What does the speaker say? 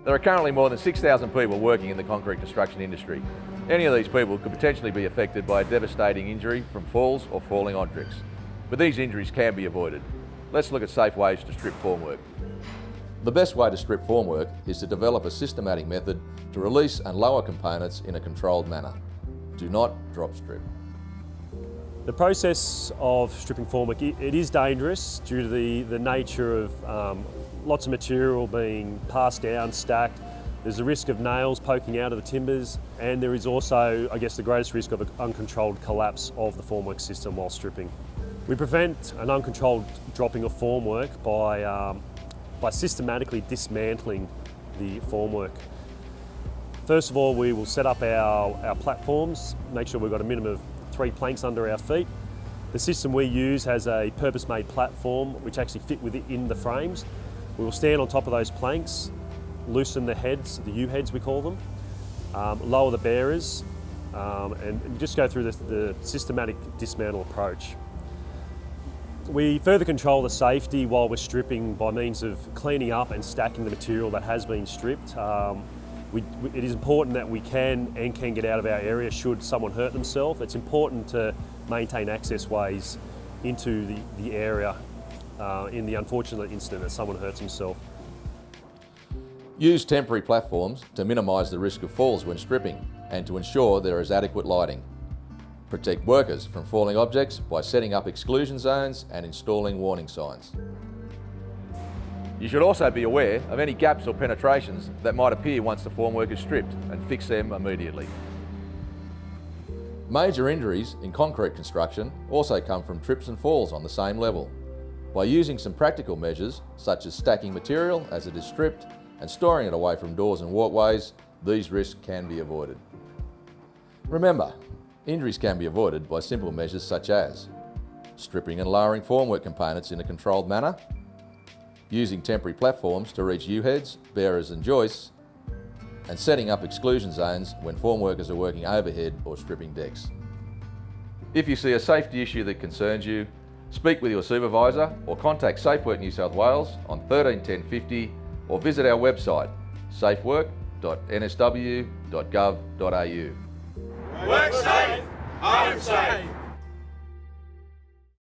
There are currently more than 6,000 people working in the concrete construction industry. Any of these people could potentially be affected by a devastating injury from falls or falling objects. But these injuries can be avoided. Let's look at safe ways to strip formwork. The best way to strip formwork is to develop a systematic method to release and lower components in a controlled manner. Do not drop strip. The process of stripping formwork, it is dangerous due to the nature of lots of material being passed down, stacked. There's a risk of nails poking out of the timbers, and there is also, I guess, the greatest risk of an uncontrolled collapse of the formwork system while stripping. We prevent an uncontrolled dropping of formwork by systematically dismantling the formwork. First of all, we will set up our platforms, make sure we've got a minimum of 3 planks under our feet. The system we use has a purpose-made platform which actually fit within the frames. We will stand on top of those planks, loosen the heads, the U-heads we call them, lower the bearers, and just go through the systematic dismantle approach. We further control the safety while we're stripping by means of cleaning up and stacking the material that has been stripped. It is important that we can get out of our area should someone hurt themselves. It's important to maintain access ways into the area in the unfortunate incident that someone hurts himself. Use temporary platforms to minimise the risk of falls when stripping and to ensure there is adequate lighting. Protect workers from falling objects by setting up exclusion zones and installing warning signs. You should also be aware of any gaps or penetrations that might appear once the formwork is stripped and fix them immediately. Major injuries in concrete construction also come from trips and falls on the same level. By using some practical measures, such as stacking material as it is stripped and storing it away from doors and walkways, these risks can be avoided. Remember, injuries can be avoided by simple measures such as stripping and lowering formwork components in a controlled manner, using temporary platforms to reach U-heads, bearers and joists, and setting up exclusion zones when formworkers are working overhead or stripping decks. If you see a safety issue that concerns you, speak with your supervisor or contact SafeWork New South Wales on 13 10 50 or visit our website safework.nsw.gov.au. Work safe, home safe.